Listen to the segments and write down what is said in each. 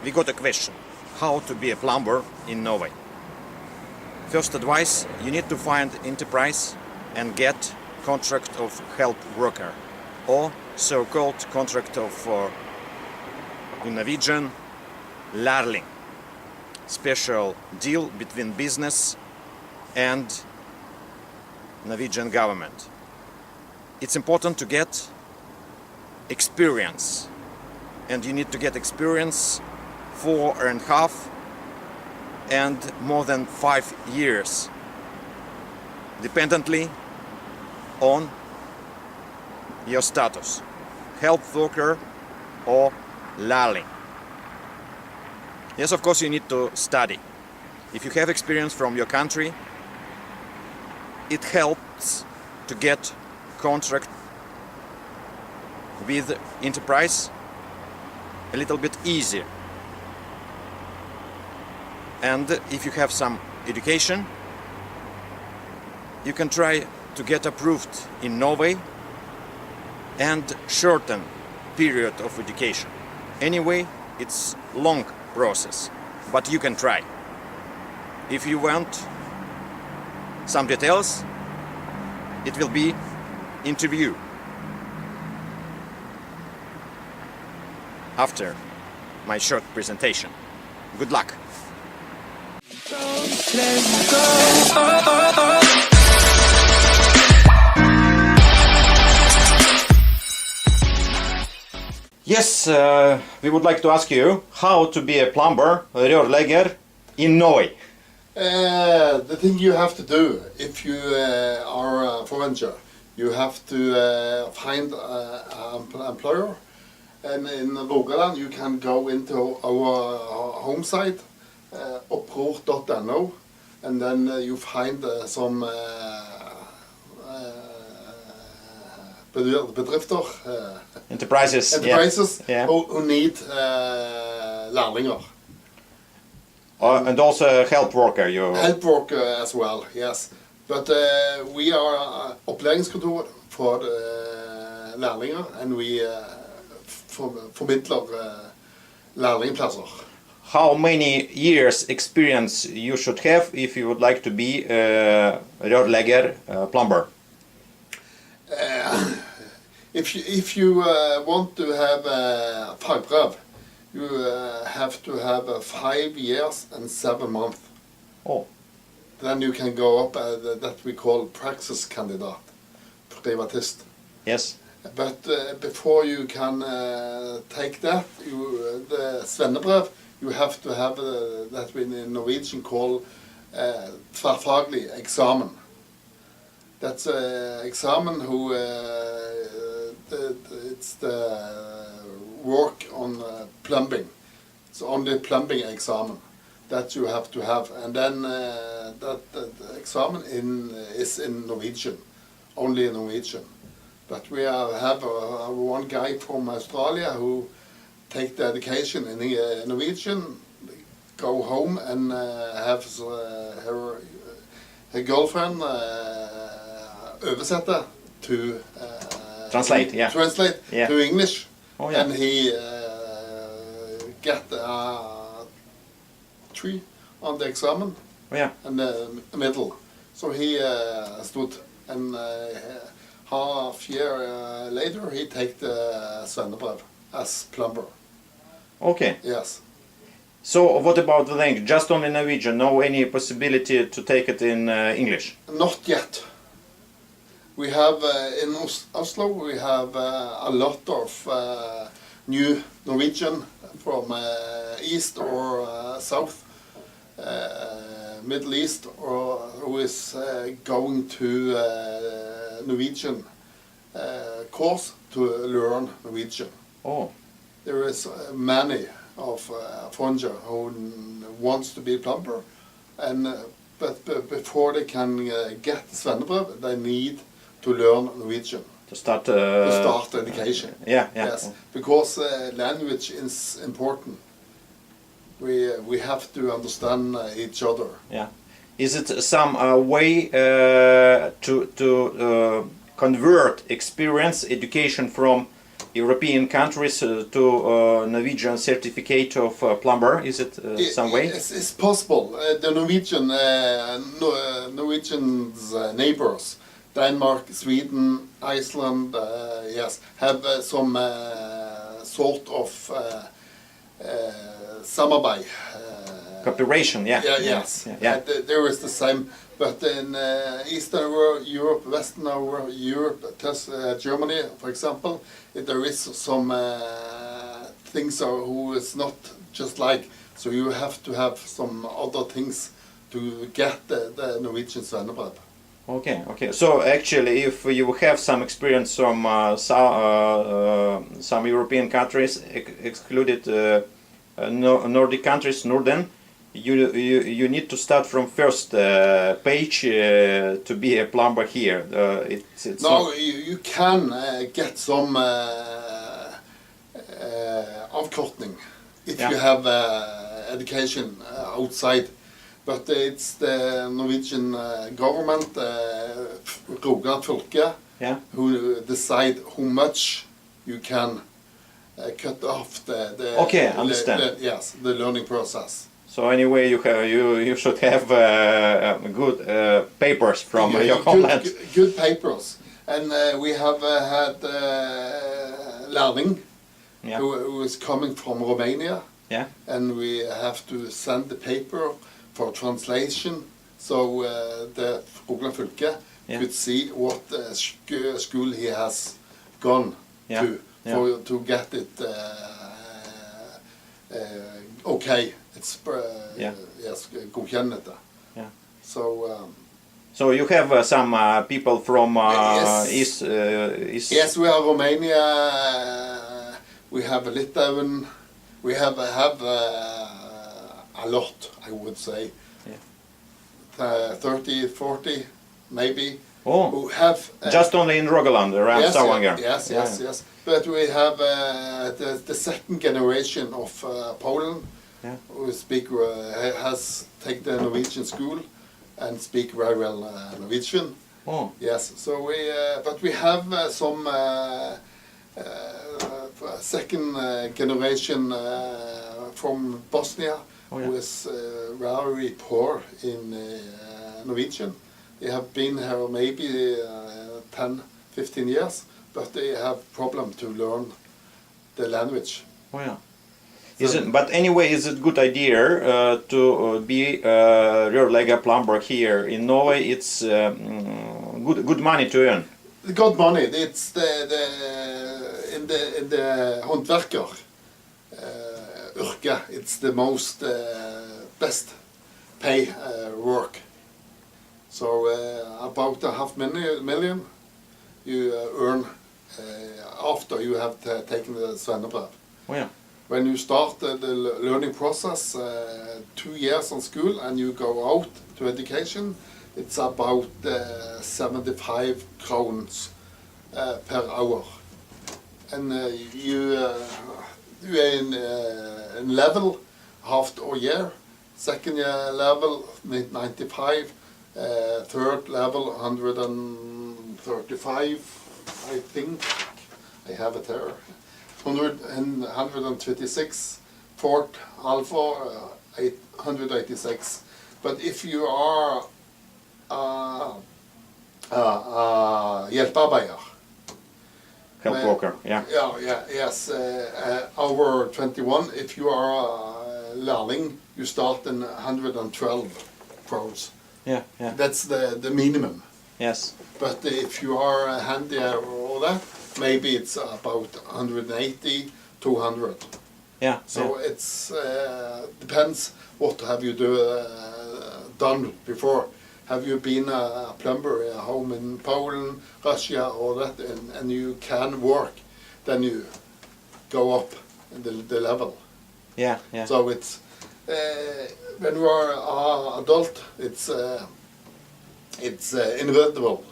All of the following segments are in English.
we got a question: how to be a plumber in Norway? First advice: you need to find enterprise and get contract of help worker, or so-called contract of in Norwegian lærling, special deal between business and Norwegian government. It's important to get experience, and you need to get experience 4.5 and more than 5 years, dependently on your status, help worker or lærling. Yes, of course you need to study. If you have experience from your country, it helps to get contract with enterprise a little bit easier. And if you have some education, you can try to get approved in Norway and shorten period of education. Anyway, it's long process, but you can try. If you want some details, it will be interview after my short presentation. Good luck. Yes, we would like to ask you how to be a plumber, rørlegger, in Norway. The thing you have to do if you are a foreigner, you have to find an employer, and in Rogaland you can go into our home site, oppror.no, and then you find some bedrifter, Enterprises, yeah. Who need lærlinger. And also help worker. Help worker as well, yes. But we are opplæringskontor for lærlinger, and we formidler lærlingplasser. How many years experience you should have if you would like to be a rørlegger, plumber? If you want to have a fagbrev, you have to have 5 years and 7 months. Oh. Then you can go up that we call praksiskandidat, privatist. Yes. But before you can take that, the svennebrev, you have to have that we in Norwegian call tverrfaglig eksamen. That's an examen who it's the work on plumbing. It's only plumbing examen that you have to have, and then that examen is in Norwegian, only in Norwegian. But we have one guy from Australia who take the education in Norwegian, go home and have her girlfriend oversette to translate to English. Oh, yeah. And he get 3 on the examen. Oh, yeah. And the middle. So he stood, and half year later he take the svennebrev as plumber. Okay. Yes. So what about the language? Just only Norwegian? No any possibility to take it in English? Not yet. We have in Oslo we have a lot of new Norwegian from east or south, Middle East, or who is going to Norwegian course to learn Norwegian. Oh. There is many of foreigner who wants to be plumber, and but before they can get the svennebrev, they need to learn Norwegian. To start education. Yeah. Yes, because language is important. We have to understand each other. Yeah. Is it some way to convert experience, education from European countries to Norwegian certificate of plumber? Is it some way? It's possible. The Norwegian's neighbors, Denmark, Sweden, Iceland, yes, have some sort of samarbeid. Cooperation, yeah. Yes. Yeah. There is the same, but in Eastern Europe, Western Europe, Germany, for example, there is some things who is not just like. So you have to have some other things to get the Norwegian svennebrev. Okay. So actually, if you have some experience from some European countries, excluded Nordic countries, Norden, you need to start from first page to be a plumber here. It's no, you can get some avkortning if you have education outside. But it's the Norwegian government, Rogaland fylke, who decide how much you can cut off the understand. The learning process. So anyway, you should have good papers from your homeland. Good papers, and we have had lærling who is coming from Romania, and we have to send the paper for translation, so the Rogaland fylke could see what school he has gone to to get it okay. It's yes, godkjennet. So you have some people from East. Yes, we have Romania. We have Litauen. We have a lot, I would say. 30, 40, maybe. Oh, who have just only in Rogaland, around Stavanger. Yes. But we have the second generation of Poland. Who speak has taken the Norwegian school and speak very well Norwegian. Oh. Yes, so but we have some second generation from Bosnia who is very poor in Norwegian. They have been here maybe 10, 15 years, but they have problem to learn the language. Oh yeah. But anyway, is it a good idea to be a rørlegger plumber here in Norway? It's good money to earn. Good money. It's in the håndverker yrke. It's the most best pay work. So about $500,000 you earn after you have taken the svennebrev. Oh yeah. When you start the learning process, 2 years on school, and you go out to education, it's about 75 crowns per hour. And you are in level half a year, second year level 95, third level 135, I think. I have it there. 126, fourth alpha 886. But if you are hjelpearbeider, help worker, yes, over 21, if you are lærling, you start in 112 crowns. That's the minimum. Yes. But if you are handy or all that, maybe it's about 180, 200. So it's depends what have you done before. Have you been a plumber at home in Poland, Russia, all that, and you can work, then you go up in the level. So it's when you are an adult, it's inevitable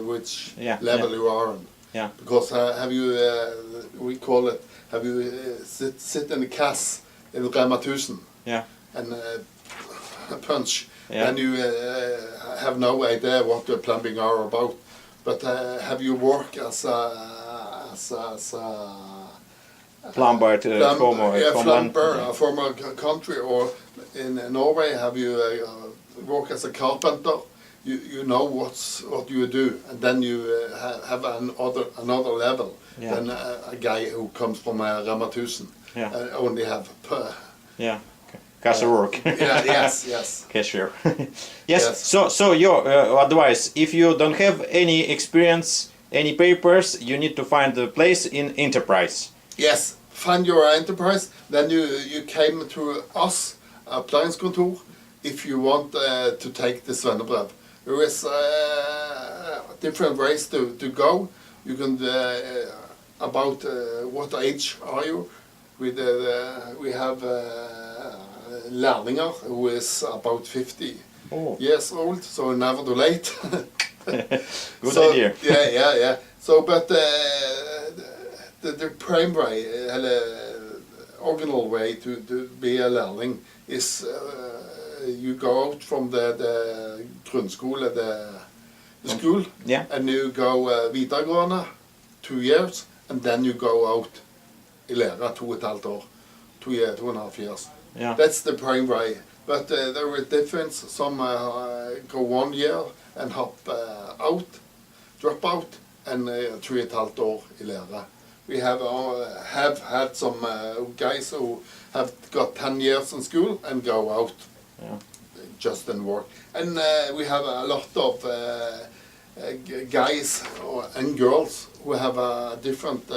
which level you are on. Because have you, we call it, have you sit in the cast in Rema 1000 and punch, and you have no idea what the plumbing are about. But have you worked as a as Plumber to plumber from a country, or in Norway, have you work as a carpenter? You know what you do, and then you have another level than a guy who comes from Rema 1000. Only have cashier work. Yes. Cashier. Yes. So your advice: if you don't have any experience, any papers, you need to find a place in enterprise. Yes, find your enterprise. Then you came to us, opplæringskontor, if you want to take the svennebrev. There is different ways to go. You can about what age are you? We have lærlinger who is about 50 years old, so never too late. Good idea. Yeah. So, but the prime way, original way to be a lærling is you go out from the grunnskole, the school, and you go videregående 2 years, and then you go out i lære 2,5 år, 2.5 years. That's the prime way. But there is difference. Some go 1 year and hop out, drop out, and 3.5 år i lære. We have had some guys who have got 10 years in school and go out just and work. And we have a lot of guys and girls who have a different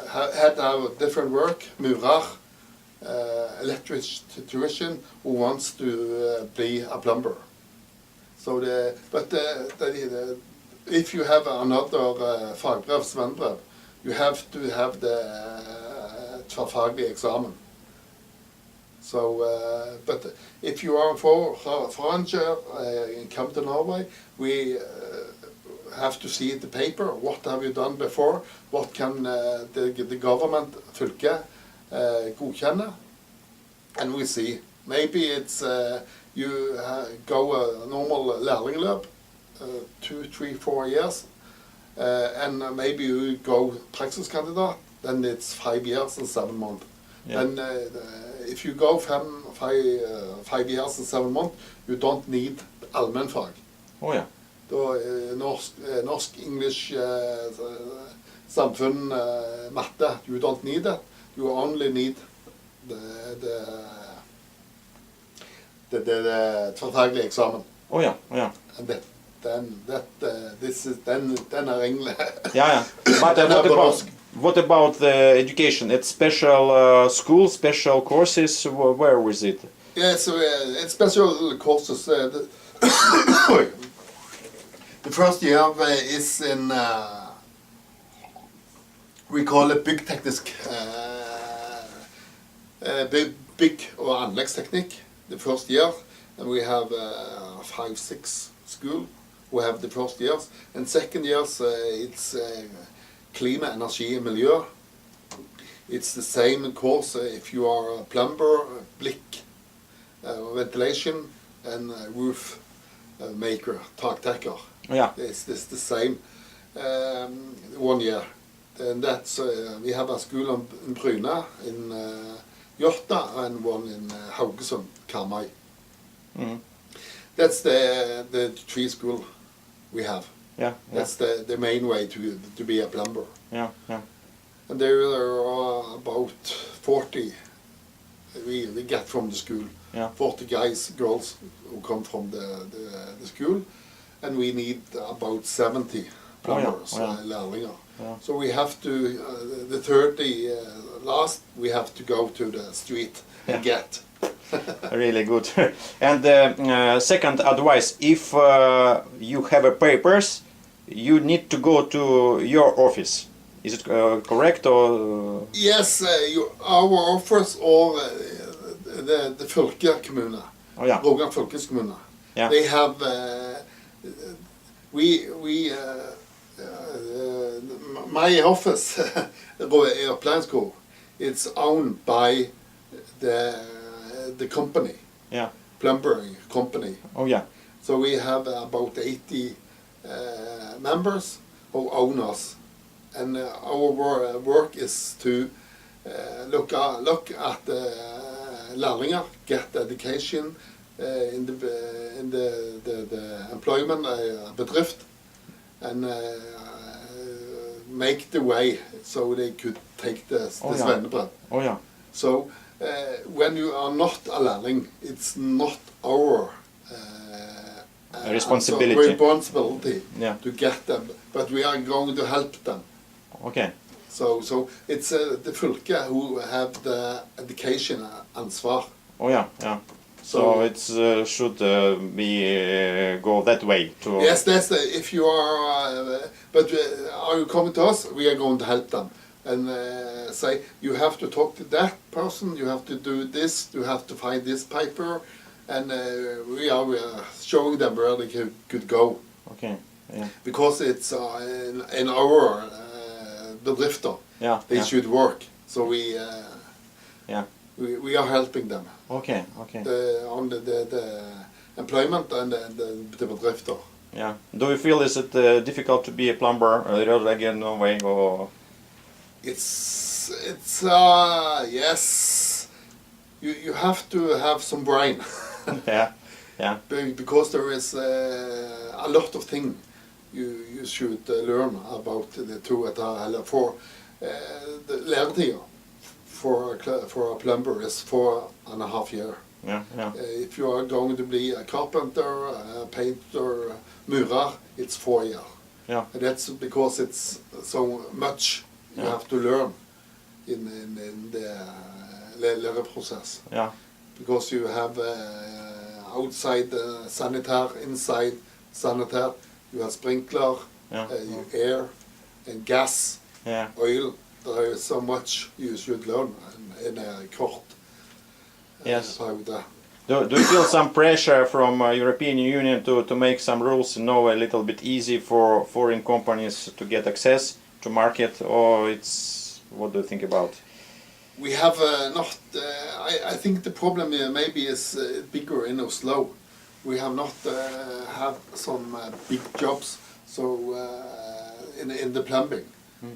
had different work. Murer, electrician who wants to be a plumber. So if you have another fagbrev, svennebrev, you have to have the tverrfaglig examen. So, but if you are foreigner and come to Norway, we have to see the paper. What have you done before? What can the government, fylket, godkjenne? And we see. Maybe it's you go a normal lærlingløp, 2, 3, 4 years, and maybe you go praksiskandidat, then it's 5 years and 7 months. And if you go 5 years and 7 months, you don't need allmennfag. Norsk, English, samfunn, matte, you don't need that. You only need the tverrfaglig examen. And then are English. But what about the education? It's special school, special courses. Where is it? Yeah, so it's special courses. The first year is in we call it byggteknisk, bygg- og anleggsteknikk. The first year, and we have 5, 6 school who have the first years, and second years it's klima, energi, miljø. It's the same course if you are a plumber, blikk, ventilation, and roof maker, taktekker. It's the same 1 year. And that's we have a school in Bryne, in Hjorta, and one in Haugesund, Karmøy. That's the 3 school we have. That's the main way to be a plumber. And there are about 40 we get from the school. 40 guys, girls who come from the school, and we need about 70 plumbers, lærlinger. So we have to, the 30 last, we have to go to the street and get. Really good. And second advice, if you have a papers, you need to go to your office. Is it correct or? Yes, our office or the fylkeskommune, Rogaland fylkeskommune. They have my office, opplæringskontor, it's owned by the company, plumbering company. So we have about 80 members who own us. and our work is to look at the lærlinger, get education in the employment bedrift, and make the way so they could take the svennebrød. Oh yeah. So when you are not a lærling, it's not our responsibility Yeah. to get them, but we are going to help them. Okay. So it's the fylke who have the education ansvar. Oh yeah. Yeah. So So- it's should be go that way to. Yes, that's if you are. But are you coming to us? We are going to help them and say you have to talk to that person. You have to do this. You have to find this paper, and we are showing them where they could go Okay. Yeah. because it's in our bedrifter. Yeah. They Yeah. should work. So Yeah. we are helping them Okay. Okay. on the employment and the bedrifter. Yeah. Do you feel is it difficult to be a plumber again in Norway or? It's yes. You have to have some brain Yeah. Yeah. because there is a lot of things you should learn about the two for the læretida for a plumber is 4.5 years. Yeah. Yeah. If you are going to be a carpenter, a painter, murer, it's 4 years. Yeah. And that's because it's so much you Yeah. have to learn in the lære process. Yeah. Because you have outside sanitary, inside sanitary, you have sprinkler, Yeah. air, and gas, Yeah. oil. There is so much you should learn in a kort Yes. periode. Do you feel some pressure from European Union to make some rules in Norway a little bit easy for foreign companies to get access to market, or it's what do you think about? We have not. I think the problem maybe is bigger in Oslo. We have not have some big jobs. So in the plumbing,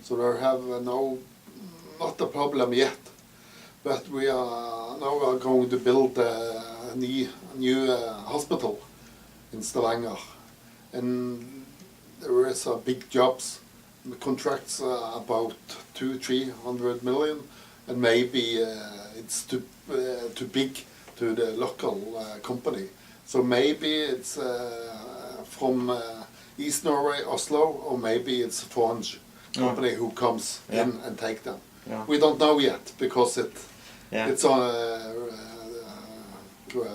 so there have not a problem yet. But we are now going to build a new hospital in Stavanger, and there is big jobs. The contracts are about 200-300 million, and maybe it's too big to the local company. So maybe it's from East Norway, Oslo, or maybe it's a foreign company who comes in and take them. Yeah. We don't know yet because Yeah. it's on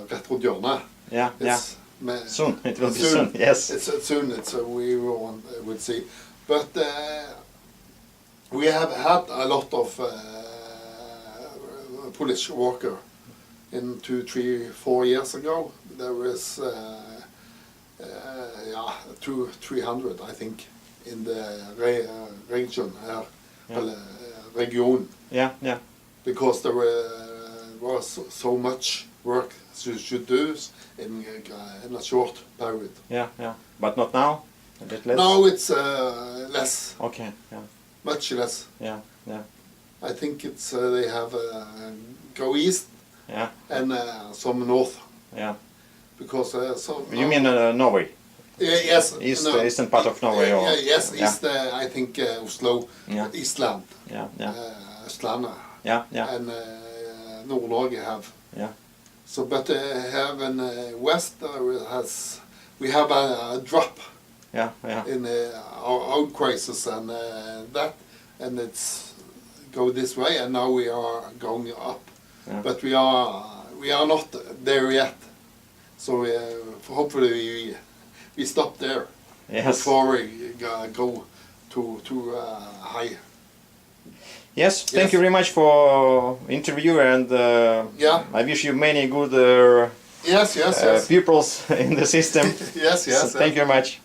rett rundt hjørnet. Yeah. Yeah. It's ma- Soon. It will be soon. Yes. It's soon. It's we will see, but we have had a lot of Polish worker in 2, 3, 4 years ago. There was 200-300, I think, in the region here, region, Yeah. Yeah. because there was so much work you should do in a short period. Yeah. Yeah. But not now. A bit less. Now it's less, Okay. Yeah. much less. Yeah. Yeah. I think it's they have go east Yeah. and some north, Yeah. because some. You mean Norway? Yes. Eastern part of Norway, or yes, yeah. east. I think Oslo, Yeah. Eastland, Yeah. Yeah. Østlandet, Yeah. Yeah. and Nord-Norge have. Yeah. So, but here in west we have a drop Yeah. Yeah. in our own crisis and that, and it's go this way, and now we are going up, Yeah. but we are not there yet. So hopefully we stop there Yes. before we go too high. Yes. Thank Yes. you very much for interview, and Yeah. I wish you many good Yes. pupils in the system. Yes. So thank you very much.